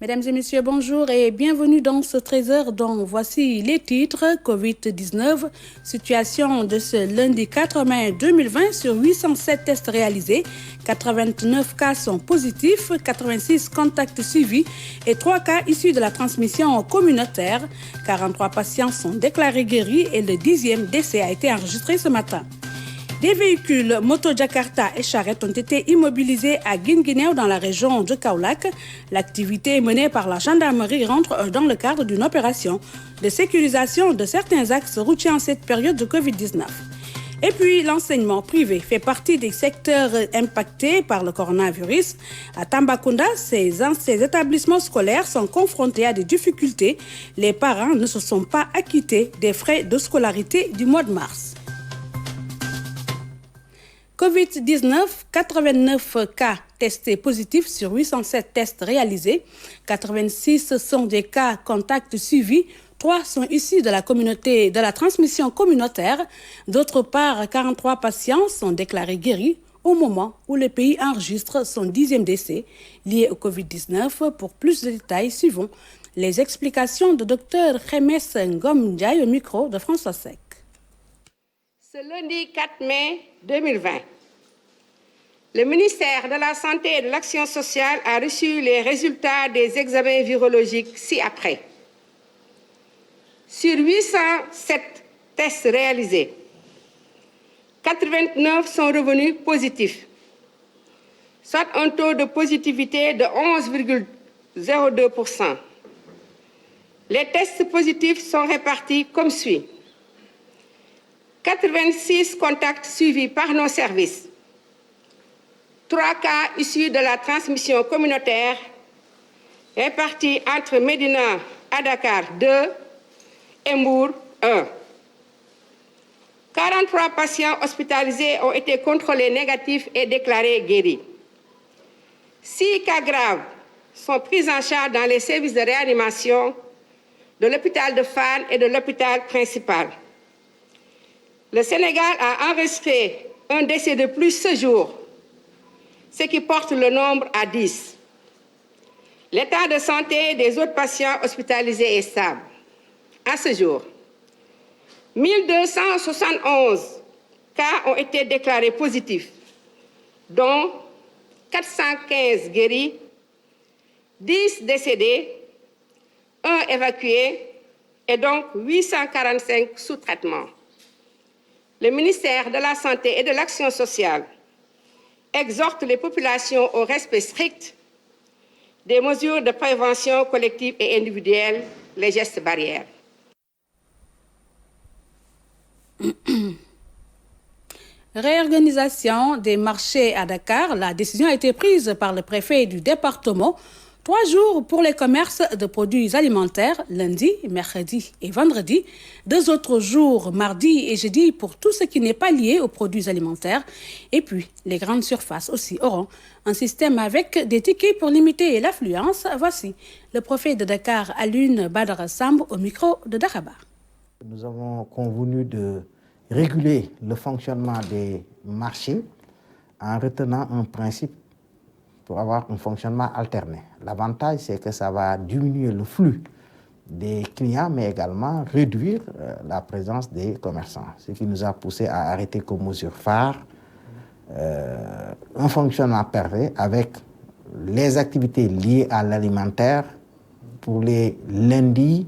Mesdames et messieurs, bonjour et bienvenue dans ce 13h dont voici les titres. Covid-19, situation de ce lundi 4 mai 2020 sur 807 tests réalisés. 89 cas sont positifs, 86 contacts suivis et 3 cas issus de la transmission communautaire. 43 patients sont déclarés guéris et le 10e décès a été enregistré ce matin. Des véhicules moto Jakarta et charrettes ont été immobilisés à Guinguinéo dans la région de Kaolack. L'activité menée par la gendarmerie rentre dans le cadre d'une opération de sécurisation de certains axes routiers en cette période de Covid-19. Et puis, l'enseignement privé fait partie des secteurs impactés par le coronavirus. À Tambacounda, ces établissements scolaires sont confrontés à des difficultés. Les parents ne se sont pas acquittés des frais de scolarité du mois de mars. Covid-19, 89 cas testés positifs sur 807 tests réalisés. 86 sont des cas contacts suivis. 3 sont issus de la communauté de la transmission communautaire. D'autre part, 43 patients sont déclarés guéris au moment où le pays enregistre son 10e décès lié au Covid-19. Pour plus de détails, suivons les explications de Dr Khemes Ngom Ndiaye au micro de François Seck. Ce lundi 4 mai 2020, le ministère de la Santé et de l'Action sociale a reçu les résultats des examens virologiques ci-après. Sur 807 tests réalisés, 89 sont revenus positifs, soit un taux de positivité de 11,02%. Les tests positifs sont répartis comme suit. 86 contacts suivis par nos services. 3 cas issus de la transmission communautaire répartis entre Médina à Dakar 2 et Mbour 1. 43 patients hospitalisés ont été contrôlés négatifs et déclarés guéris. 6 cas graves sont pris en charge dans les services de réanimation de l'hôpital de Fann et de l'hôpital principal. Le Sénégal a enregistré un décès de plus ce jour, ce qui porte le nombre à 10. L'état de santé des autres patients hospitalisés est stable. À ce jour, 1271 cas ont été déclarés positifs, dont 415 guéris, 10 décédés, 1 évacué et donc 845 sous traitement. Le ministère de la Santé et de l'Action sociale exhorte les populations au respect strict des mesures de prévention collective et individuelle, les gestes barrières. Réorganisation des marchés à Dakar. La décision a été prise par le préfet du département. 3 jours pour les commerces de produits alimentaires, lundi, mercredi et vendredi. 2 autres jours, mardi et jeudi, pour tout ce qui n'est pas lié aux produits alimentaires. Et puis, les grandes surfaces aussi auront un système avec des tickets pour limiter l'affluence. Voici le préfet de Dakar, Alioune Badara Samb, au micro de Daraba. Nous avons convenu de réguler le fonctionnement des marchés en retenant un principe pour avoir un fonctionnement alterné. L'avantage, c'est que ça va diminuer le flux des clients, mais également réduire la présence des commerçants. Ce qui nous a poussé à arrêter comme mesure phare un fonctionnement parfait avec les activités liées à l'alimentaire pour les lundis,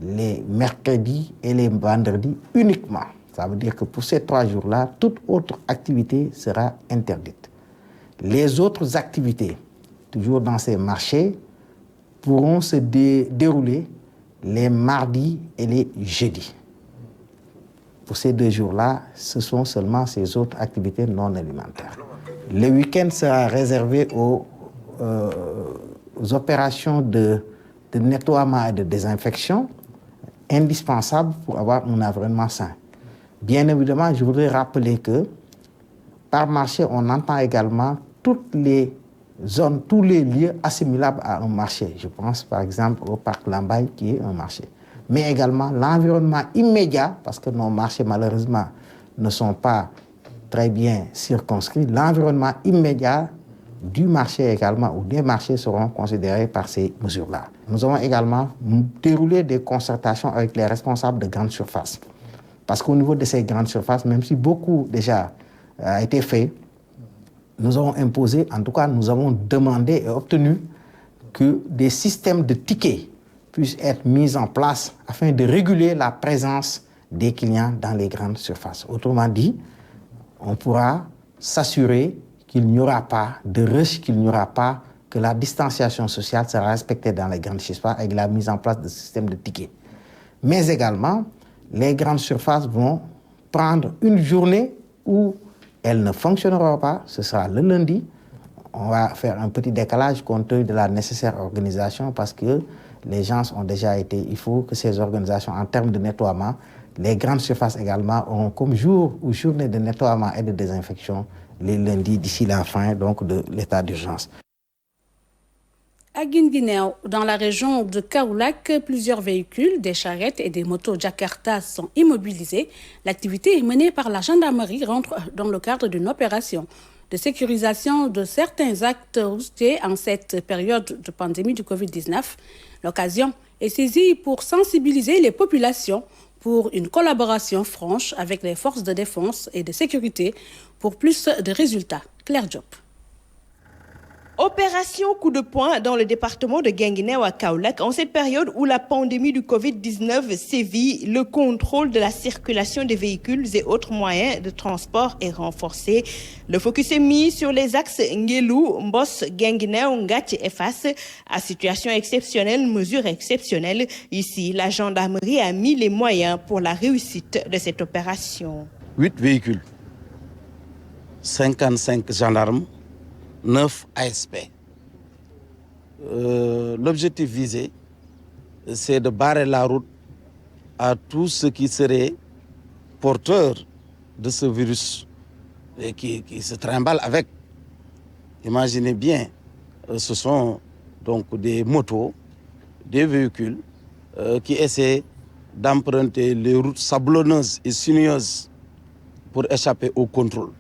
les mercredis et les vendredis uniquement. Ça veut dire que pour ces 3 jours-là, toute autre activité sera interdite. Les autres activités, toujours dans ces marchés, pourront se dérouler les mardis et les jeudis. Pour ces 2 jours-là, ce sont seulement ces autres activités non alimentaires. Le week-end sera réservé aux opérations de nettoiement et de désinfection indispensables pour avoir un environnement sain. Bien évidemment, je voudrais rappeler que par marché, on entend également toutes les zones, tous les lieux assimilables à un marché. Je pense par exemple au parc Lambaye qui est un marché. Mais également l'environnement immédiat, parce que nos marchés malheureusement ne sont pas très bien circonscrits, l'environnement immédiat du marché également, ou des marchés seront considérés par ces mesures-là. Nous avons également déroulé des concertations avec les responsables de grandes surfaces. Parce qu'au niveau de ces grandes surfaces, même si beaucoup déjà a été fait, nous avons imposé, en tout cas nous avons demandé et obtenu que des systèmes de tickets puissent être mis en place afin de réguler la présence des clients dans les grandes surfaces. Autrement dit, on pourra s'assurer qu'il n'y aura pas de rush, qu'il n'y aura pas, que la distanciation sociale sera respectée dans les grandes surfaces avec la mise en place de systèmes de tickets. Mais également, les grandes surfaces vont prendre une journée où elles ne fonctionneront pas, ce sera le lundi. On va faire un petit décalage compte tenu de la nécessaire organisation parce que les gens ont déjà été, il faut que ces organisations, en termes de nettoiement, les grandes surfaces également ont comme jour ou journée de nettoiement et de désinfection les lundis d'ici la fin donc, de l'état d'urgence. À Guinguinéo, dans la région de Kaolack, plusieurs véhicules, des charrettes et des motos Jakarta sont immobilisés. L'activité menée par la gendarmerie rentre dans le cadre d'une opération de sécurisation de certains actes routiers en cette période de pandémie du Covid-19. L'occasion est saisie pour sensibiliser les populations pour une collaboration franche avec les forces de défense et de sécurité pour plus de résultats. Claire Diop. Opération coup de poing dans le département de Guinguinéo à Kaolack. En cette période où la pandémie du Covid-19 sévit, le contrôle de la circulation des véhicules et autres moyens de transport est renforcé. Le focus est mis sur les axes Nguelou, Mbos, Guinguinéo, Ngati et Fas. À situation exceptionnelle, mesure exceptionnelle. Ici, la gendarmerie a mis les moyens pour la réussite de cette opération. 8 véhicules, 55 gendarmes, 9 ASP. L'objectif visé, c'est de barrer la route à tous ceux qui seraient porteurs de ce virus et qui se trimballent avec. Imaginez bien, ce sont donc des motos, des véhicules qui essaient d'emprunter les routes sablonneuses et sinueuses pour échapper au contrôle.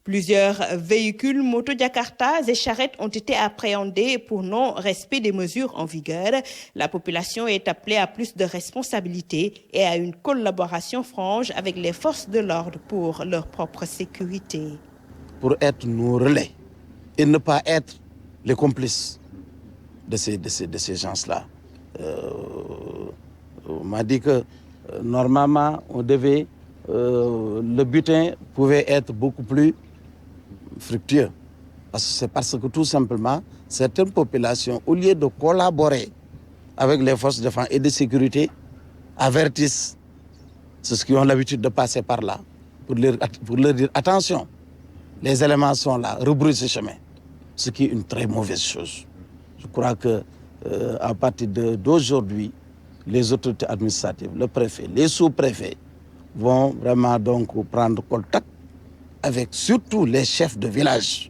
Plusieurs véhicules, motos Jakarta et charrettes ont été appréhendés pour non-respect des mesures en vigueur. La population est appelée à plus de responsabilités et à une collaboration franche avec les forces de l'ordre pour leur propre sécurité. Pour être nos relais et ne pas être les complices de ces gens-là. On m'a dit que normalement, on devait, le butin pouvait être beaucoup plus fructueux. C'est parce que tout simplement, certaines populations, au lieu de collaborer avec les forces de défense et de sécurité, avertissent ceux qui ont l'habitude de passer par là pour leur dire attention, les éléments sont là, rebroussez chemin. Ce qui est une très mauvaise chose. Je crois que à partir d'aujourd'hui, les autorités administratives, le préfet, les sous-préfets vont vraiment donc prendre contact avec surtout les chefs de village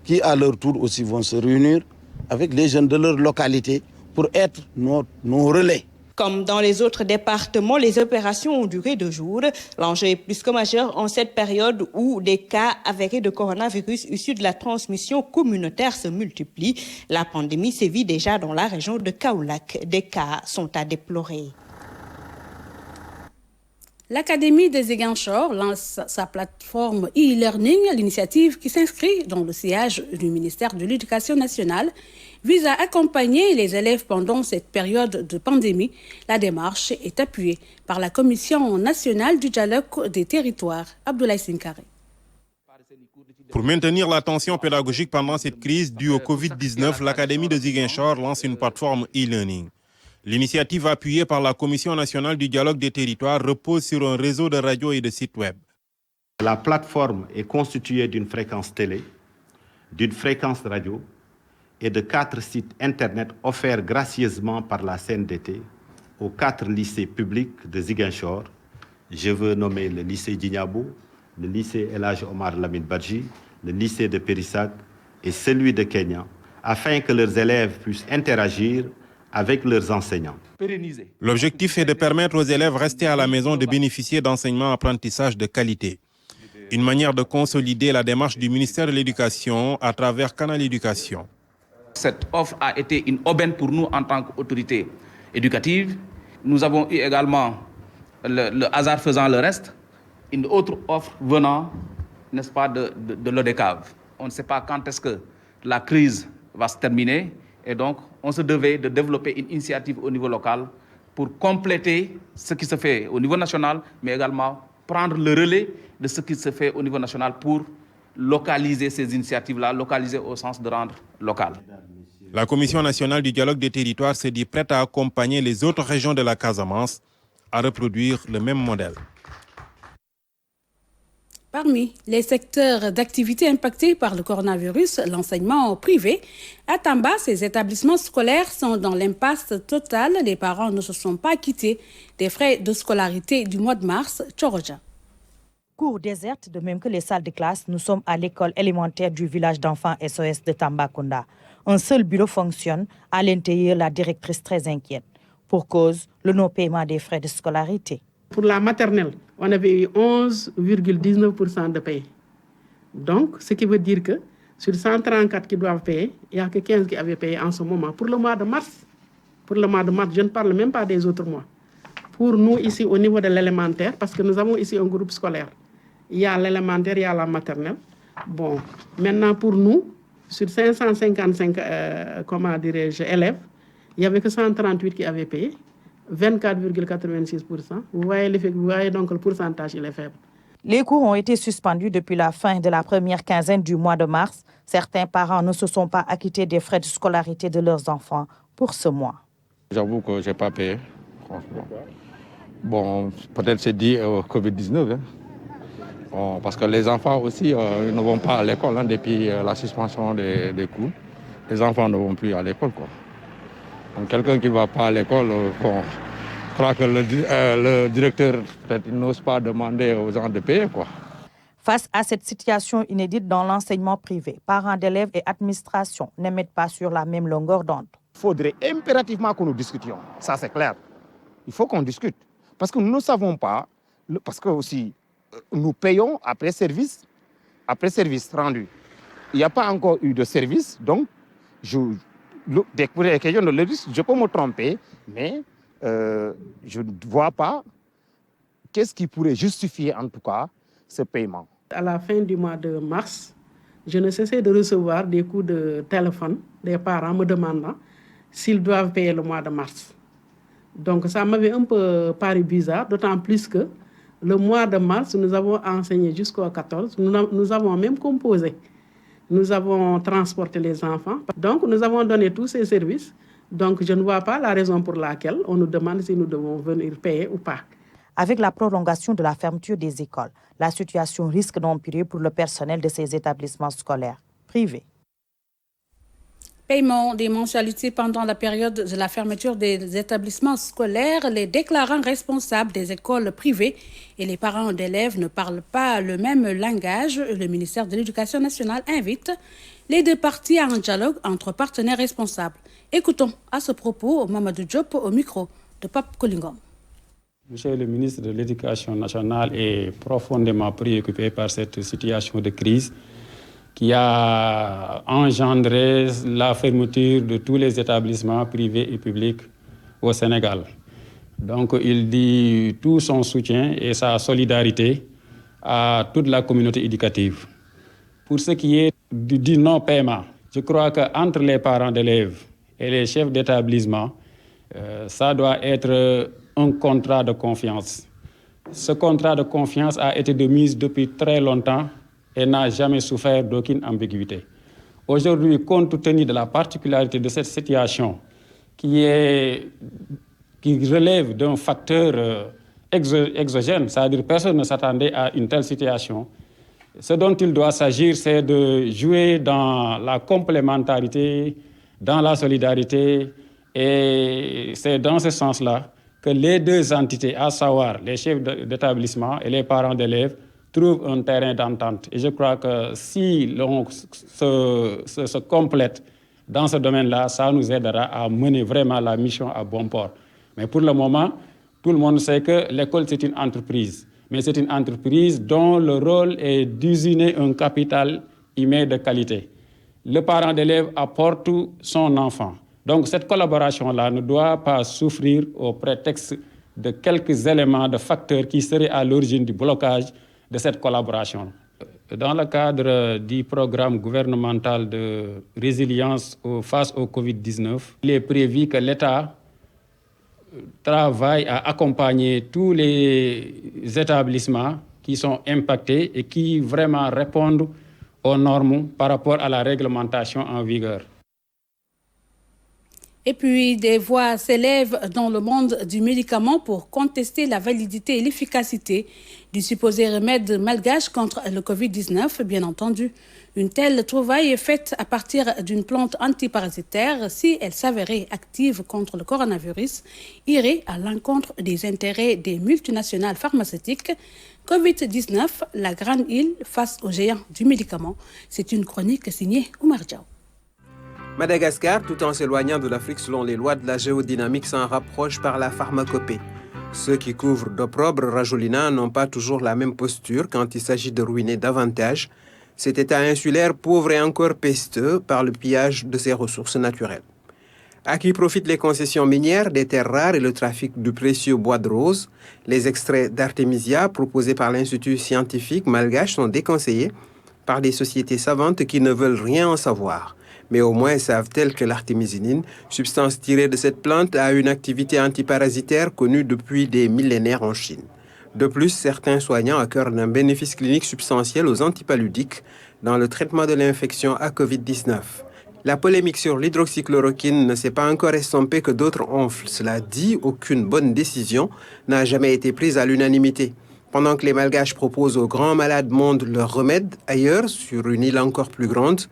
qui à leur tour aussi vont se réunir avec les jeunes de leur localité pour être nos relais. Comme dans les autres départements, les opérations ont duré 2 jours. L'enjeu est plus que majeur en cette période où des cas avérés de coronavirus issus de la transmission communautaire se multiplient. La pandémie sévit déjà dans la région de Kaolack. Des cas sont à déplorer. L'Académie des Ziguinchor lance sa plateforme e-learning. L'initiative qui s'inscrit dans le sillage du ministère de l'Éducation nationale vise à accompagner les élèves pendant cette période de pandémie. La démarche est appuyée par la Commission nationale du dialogue des territoires. Abdoulaye Sinkare. Pour maintenir l'attention pédagogique pendant cette crise due au Covid-19, l'Académie de Ziguinchor lance une plateforme e-learning. L'initiative appuyée par la Commission nationale du dialogue des territoires repose sur un réseau de radios et de sites web. La plateforme est constituée d'une fréquence télé, d'une fréquence radio et de 4 sites internet offerts gracieusement par la CNDT aux 4 lycées publics de Ziguinchor. Je veux nommer le lycée Djignabo, le lycée El Hadji Omar Lamine Badji, le lycée de Périssag et celui de Kenya, afin que leurs élèves puissent interagir avec leurs enseignants. L'objectif est de permettre aux élèves restés à la maison de bénéficier d'enseignements-apprentissages de qualité. Une manière de consolider la démarche du ministère de l'Éducation à travers Canal Éducation. Cette offre a été une aubaine pour nous en tant qu'autorité éducative. Nous avons eu également, le hasard faisant le reste, une autre offre venant, n'est-ce pas, de l'ODCAV. On ne sait pas quand est-ce que la crise va se terminer et donc on se devait de développer une initiative au niveau local pour compléter ce qui se fait au niveau national, mais également prendre le relais de ce qui se fait au niveau national pour localiser ces initiatives-là, localiser au sens de rendre local. La Commission nationale du dialogue des territoires se dit prête à accompagner les autres régions de la Casamance à reproduire le même modèle. Parmi les secteurs d'activité impactés par le coronavirus, l'enseignement privé. À Tamba, ces établissements scolaires sont dans l'impasse totale. Les parents ne se sont pas acquittés des frais de scolarité du mois de mars. Tchoroja. Cours déserte, de même que les salles de classe, nous sommes à l'école élémentaire du village d'enfants SOS de Tambacounda. Un seul bureau fonctionne. À l'intérieur, la directrice très inquiète. Pour cause, le non-paiement des frais de scolarité. Pour la maternelle, on avait eu 11,19% de paye. Donc, ce qui veut dire que sur 134 qui doivent payer, il n'y a que 15 qui avaient payé en ce moment. Pour le mois de mars, je ne parle même pas des autres mois. Pour nous, ici, au niveau de l'élémentaire, parce que nous avons ici un groupe scolaire, il y a l'élémentaire, il y a la maternelle. Bon, maintenant, pour nous, sur 555 élèves, il n'y avait que 138 qui avaient payé. 24,86%. Vous voyez donc le pourcentage, il est faible. Les cours ont été suspendus depuis la fin de la première quinzaine du mois de mars. Certains parents ne se sont pas acquittés des frais de scolarité de leurs enfants pour ce mois. J'avoue que je n'ai pas payé, franchement. Bon, peut-être c'est dit au Covid-19. Hein. Bon, parce que les enfants aussi ils ne vont pas à l'école depuis la suspension des cours. Les enfants ne vont plus à l'école, quoi. Donc, quelqu'un qui ne va pas à l'école, bon, je crois que le directeur n'ose pas demander aux gens de payer, quoi. Face à cette situation inédite dans l'enseignement privé, parents d'élèves et administration ne mettent pas sur la même longueur d'onde. Il faudrait impérativement que nous discutions, ça c'est clair. Il faut qu'on discute, parce que nous ne savons pas, parce que aussi nous payons après service rendu. Il n'y a pas encore eu de service, donc pour les questions de risque, je peux me tromper, mais je ne vois pas qu'est-ce qui pourrait justifier en tout cas ce paiement. À la fin du mois de mars, je ne cessais de recevoir des coups de téléphone des parents me demandant s'ils doivent payer le mois de mars. Donc ça m'avait un peu paru bizarre, d'autant plus que le mois de mars, nous avons enseigné jusqu'au 14, nous avons même composé. Nous avons transporté les enfants. Donc, nous avons donné tous ces services. Donc, je ne vois pas la raison pour laquelle on nous demande si nous devons venir payer ou pas. Avec la prolongation de la fermeture des écoles, la situation risque d'empirer pour le personnel de ces établissements scolaires privés. Paiement des mensualités pendant la période de la fermeture des établissements scolaires, les déclarants responsables des écoles privées et les parents d'élèves ne parlent pas le même langage. Le ministère de l'Éducation nationale invite les deux parties à un dialogue entre partenaires responsables. Écoutons à ce propos Mamadou Diop au micro de Pape Kolingom. Monsieur le ministre de l'Éducation nationale est profondément préoccupé par cette situation de crise qui a engendré la fermeture de tous les établissements privés et publics au Sénégal. Donc il dit tout son soutien et sa solidarité à toute la communauté éducative. Pour ce qui est du non-paiement, je crois qu'entre les parents d'élèves et les chefs d'établissement, ça doit être un contrat de confiance. Ce contrat de confiance a été de mise depuis très longtemps et n'a jamais souffert d'aucune ambiguïté. Aujourd'hui, compte tenu de la particularité de cette situation qui relève d'un facteur exogène, c'est-à-dire personne ne s'attendait à une telle situation, ce dont il doit s'agir, c'est de jouer dans la complémentarité, dans la solidarité, et c'est dans ce sens-là que les deux entités, à savoir les chefs d'établissement et les parents d'élèves, trouvent un terrain d'entente. Et je crois que si l'on se complète dans ce domaine-là, ça nous aidera à mener vraiment la mission à bon port. Mais pour le moment, tout le monde sait que l'école, c'est une entreprise. mais c'est une entreprise dont le rôle est d'usiner un capital humain de qualité. Le parent d'élève apporte son enfant. Donc cette collaboration-là ne doit pas souffrir au prétexte de quelques éléments, de facteurs qui seraient à l'origine du blocage de cette collaboration. Dans le cadre du programme gouvernemental de résilience face au Covid-19, il est prévu que l'État travaille à accompagner tous les établissements qui sont impactés et qui vraiment répondent aux normes par rapport à la réglementation en vigueur. Et puis, des voix s'élèvent dans le monde du médicament pour contester la validité et l'efficacité du supposé remède malgache contre le Covid-19, bien entendu. Une telle trouvaille est faite à partir d'une plante antiparasitaire. Si elle s'avérait active contre le coronavirus, irait à l'encontre des intérêts des multinationales pharmaceutiques. Covid-19, la grande île face aux géants du médicament. C'est une chronique signée Oumar Diaw. Madagascar, tout en s'éloignant de l'Afrique selon les lois de la géodynamique, s'en rapproche par la pharmacopée. Ceux qui couvrent d'opprobre Rajolina n'ont pas toujours la même posture quand il s'agit de ruiner davantage cet État insulaire pauvre et encore pesteux par le pillage de ses ressources naturelles. À qui profitent les concessions minières, des terres rares et le trafic du précieux bois de rose, les extraits d'artémisia proposés par l'Institut scientifique malgache sont déconseillés par des sociétés savantes qui ne veulent rien en savoir. Mais au moins savent-elles que l'artémisinine, substance tirée de cette plante, a une activité antiparasitaire connue depuis des millénaires en Chine. De plus, certains soignants accordent un bénéfice clinique substantiel aux antipaludiques dans le traitement de l'infection à Covid-19. La polémique sur l'hydroxychloroquine ne s'est pas encore estompée que d'autres enflent. Cela dit, aucune bonne décision n'a jamais été prise à l'unanimité. Pendant que les Malgaches proposent aux grands malades mondes leur remède, ailleurs, sur une île encore plus grande,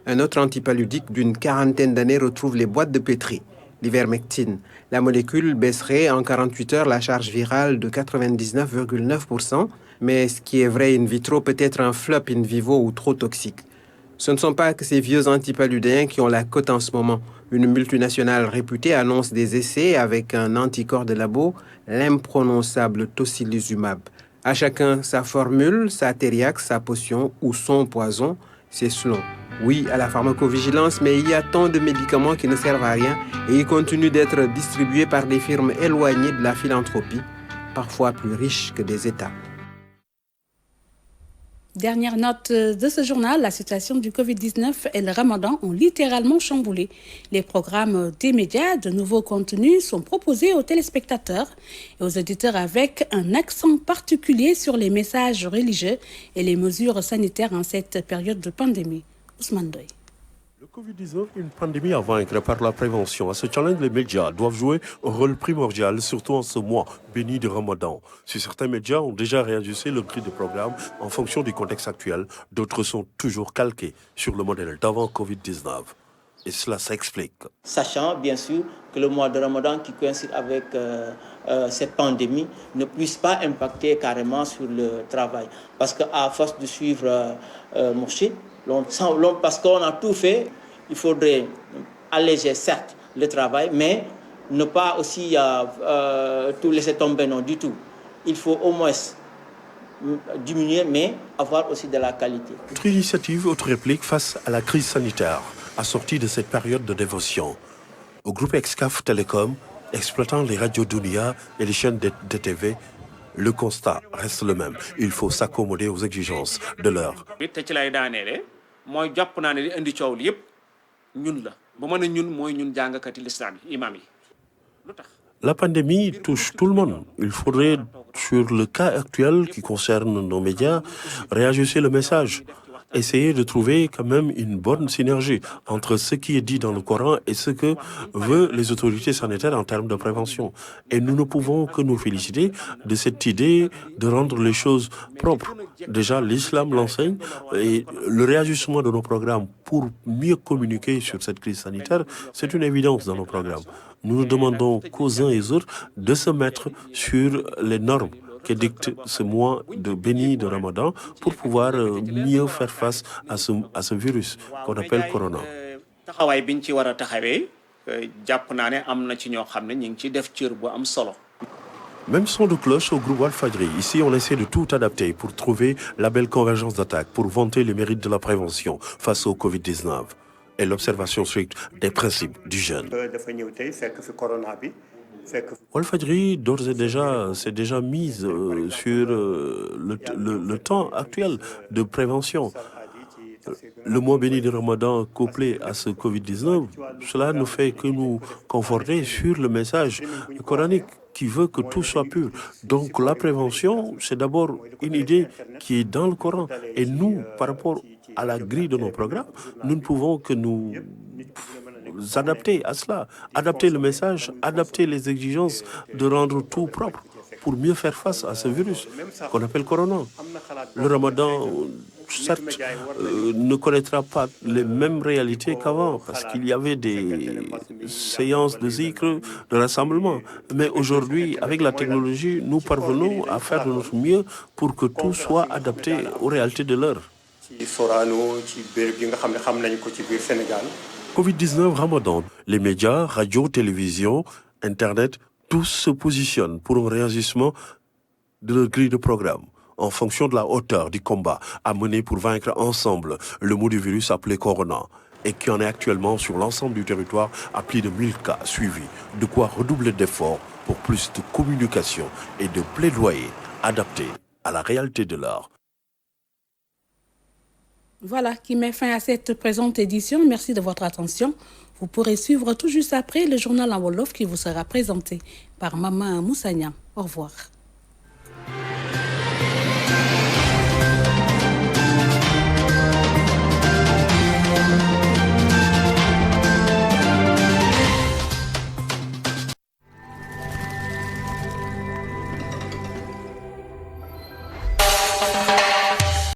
un autre antipaludique d'une quarantaine d'années retrouve les boîtes de pétri, l'ivermectine. La molécule baisserait en 48 heures la charge virale de 99,9%, mais ce qui est vrai in vitro peut être un flop in vivo ou trop toxique. Ce ne sont pas que ces vieux antipaludéens qui ont la cote en ce moment. Une multinationale réputée annonce des essais avec un anticorps de labo, l'imprononçable tocilizumab. À chacun sa formule, sa thériaque, sa potion ou son poison, c'est selon. Oui à la pharmacovigilance, mais il y a tant de médicaments qui ne servent à rien et ils continuent d'être distribués par des firmes éloignées de la philanthropie, parfois plus riches que des États. Dernière note de ce journal, la situation du Covid-19 et le Ramadan ont littéralement chamboulé les programmes des médias. De nouveaux contenus sont proposés aux téléspectateurs et aux auditeurs avec un accent particulier sur les messages religieux et les mesures sanitaires en cette période de pandémie. Ousmane Doye. Le Covid-19 est une pandémie à vaincre par la prévention. À ce challenge, les médias doivent jouer un rôle primordial, surtout en ce mois béni de Ramadan. Si certains médias ont déjà réajusté le prix des programmes en fonction du contexte actuel, d'autres sont toujours calqués sur le modèle d'avant Covid-19. Et cela s'explique. Sachant bien sûr que le mois de Ramadan qui coïncide avec cette pandémie ne puisse pas impacter carrément sur le travail. Parce qu'à force de suivre Mourchid, parce qu'on a tout fait, il faudrait alléger certes le travail, mais ne pas aussi tout laisser tomber, non du tout. Il faut au moins diminuer, mais avoir aussi de la qualité. Autre initiative, autre réplique face à la crise sanitaire, assortie de cette période de dévotion. Au groupe Excaf Télécom, exploitant les radios Dunia et les chaînes de TV, le constat reste le même. Il faut s'accommoder aux exigences de l'heure. La pandémie touche tout le monde. Il faudrait, sur le cas actuel qui concerne nos médias, réajuster le message. Essayer de trouver quand même une bonne synergie entre ce qui est dit dans le Coran et ce que veulent les autorités sanitaires en termes de prévention. Et nous ne pouvons que nous féliciter de cette idée de rendre les choses propres. Déjà, l'islam l'enseigne et le réajustement de nos programmes pour mieux communiquer sur cette crise sanitaire, c'est une évidence dans nos programmes. Nous ne demandons qu'aux uns et aux autres de se mettre sur les normes qui dicte ce mois de béni de Ramadan pour pouvoir mieux faire face à ce virus qu'on appelle Corona. Même son de cloche au groupe Walfadjri. Ici, on essaie de tout adapter pour trouver la belle convergence d'attaque, pour vanter les mérites de la prévention face au Covid-19 et l'observation stricte des principes du jeûne. Walfadjri, d'ores et déjà, s'est déjà mise sur le temps actuel de prévention. Le mois béni de Ramadan couplé à ce Covid-19, cela ne fait que nous conforter sur le message coranique qui veut que tout soit pur. Donc la prévention, c'est d'abord une idée qui est dans le Coran. Et nous, par rapport à la grille de nos programmes, nous ne pouvons que nous adapter à cela, adapter le message, adapter les exigences de rendre tout propre pour mieux faire face à ce virus qu'on appelle Corona. Le Ramadan, certes, ne connaîtra pas les mêmes réalités qu'avant parce qu'il y avait des séances de zikr, de rassemblement. Mais aujourd'hui, avec la technologie, nous parvenons à faire de notre mieux pour que tout soit adapté aux réalités de l'heure. Covid-19 Ramadan, les médias, radio, télévision, Internet, tous se positionnent pour un réagissement de leur grille de programme en fonction de la hauteur du combat à mener pour vaincre ensemble le mot du virus appelé Corona et qui en est actuellement sur l'ensemble du territoire à plus de 1000 cas suivis. De quoi redoubler d'efforts pour plus de communication et de plaidoyer adaptés à la réalité de l'art. Voilà qui met fin à cette présente édition. Merci de votre attention. Vous pourrez suivre tout juste après le journal en Wolof qui vous sera présenté par Maman Moussagna. Au revoir.